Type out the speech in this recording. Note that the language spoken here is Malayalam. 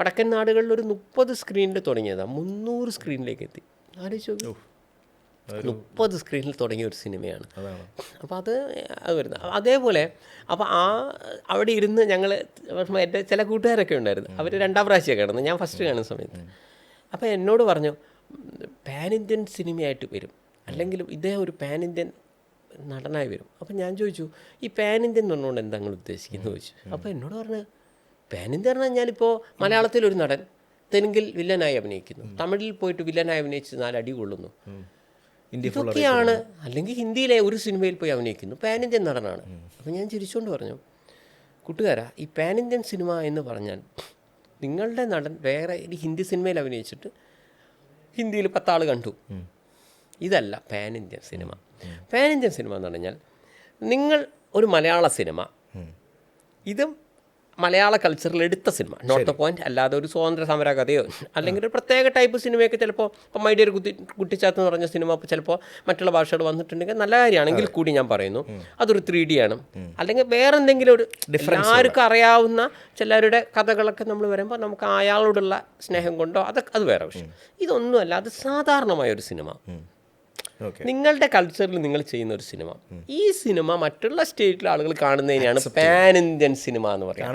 വടക്കൻ നാടുകളിൽ ഒരു 30 സ്ക്രീനിൽ തുടങ്ങിയതാണ്, 300 സ്ക്രീനിലേക്ക് എത്തി. ആലോചിച്ചു, 30 സ്ക്രീനിൽ തുടങ്ങിയ ഒരു സിനിമയാണ്. അപ്പോൾ അത് വരുന്നത് അതേപോലെ. അപ്പോൾ അവിടെ ഇരുന്ന് ഞങ്ങൾ, എൻ്റെ ചില കൂട്ടുകാരൊക്കെ ഉണ്ടായിരുന്നു, അവർ 2ാം പ്രാവശ്യം കിടന്നു, ഞാൻ ഫസ്റ്റ് കാണുന്ന സമയത്ത്. അപ്പോൾ എന്നോട് പറഞ്ഞു പാൻ ഇന്ത്യൻ സിനിമയായിട്ട് വരും, അല്ലെങ്കിൽ ഇദ്ദേഹം ഒരു പാൻ ഇന്ത്യൻ നടനായി വരും. അപ്പോൾ ഞാൻ ചോദിച്ചു, ഈ പാൻ ഇന്ത്യൻ എന്ന് പറഞ്ഞുകൊണ്ട് എന്താ നിങ്ങൾ ഉദ്ദേശിക്കുന്നത് ചോദിച്ചു. അപ്പോൾ എന്നോട് പറഞ്ഞു, പാൻ ഇന്ത്യൻ പറഞ്ഞാൽ ഞാനിപ്പോൾ മലയാളത്തിലൊരു നടൻ തെലുങ്കിൽ വില്ലനായി അഭിനയിക്കുന്നു, തമിഴിൽ പോയിട്ട് വില്ലനായി അഭിനയിച്ച് 4 അടി കൊള്ളുന്നു, ഇതൊക്കെയാണ്. അല്ലെങ്കിൽ ഹിന്ദിയിലെ ഒരു സിനിമയിൽ പോയി അഭിനയിക്കുന്നു, പാൻ ഇന്ത്യൻ നടനാണ്. അപ്പോൾ ഞാൻ ചിരിച്ചുകൊണ്ട് പറഞ്ഞു, കൂട്ടുകാരാ, ഈ പാൻ ഇന്ത്യൻ സിനിമ എന്ന് പറഞ്ഞാൽ നിങ്ങളുടെ നടൻ വേറെ ഈ ഹിന്ദി സിനിമയിൽ അഭിനയിച്ചിട്ട് ഹിന്ദിയിൽ 10 ആൾ കണ്ടു, ഇതല്ല pan Indian cinema. Pan Indian cinema എന്ന് പറഞ്ഞാൽ നിങ്ങൾ ഒരു മലയാള സിനിമ, ഇതും മലയാള കൾച്ചറിൽ എടുത്ത സിനിമ, നോട്ട് ദ പോയിന്റ്, അല്ലാതെ ഒരു സ്വാതന്ത്ര്യ സമര കഥയോ അല്ലെങ്കിൽ ഒരു പ്രത്യേക ടൈപ്പ് സിനിമയൊക്കെ ചിലപ്പോൾ ഇപ്പം മൈ ഡിയർ കുട്ടിച്ചാത്ത് എന്ന് പറഞ്ഞ സിനിമ ഇപ്പോൾ ചിലപ്പോൾ മറ്റുള്ള ഭാഷകൾ വന്നിട്ടുണ്ടെങ്കിൽ നല്ല കാര്യമാണെങ്കിൽ കൂടി ഞാൻ പറയുന്നു അതൊരു 3D ആണ്, അല്ലെങ്കിൽ വേറെ എന്തെങ്കിലും ഒരു ആർക്കും അറിയാവുന്ന ചിലരുടെ കഥകളൊക്കെ നമ്മൾ വരുമ്പോൾ നമുക്ക് അയാളോടുള്ള സ്നേഹം കൊണ്ടോ അത് വേറെ വിഷയം. ഇതൊന്നുമല്ല, അത് സാധാരണമായൊരു സിനിമ, നിങ്ങളുടെ കൾച്ചറിൽ നിങ്ങൾ ചെയ്യുന്ന ഒരു സിനിമ. ഈ സിനിമ മറ്റുള്ള സ്റ്റേറ്റിലെ ആളുകൾ കാണുന്നതിനാണ് പാൻ ഇന്ത്യൻ സിനിമ എന്ന് പറയുന്നത്.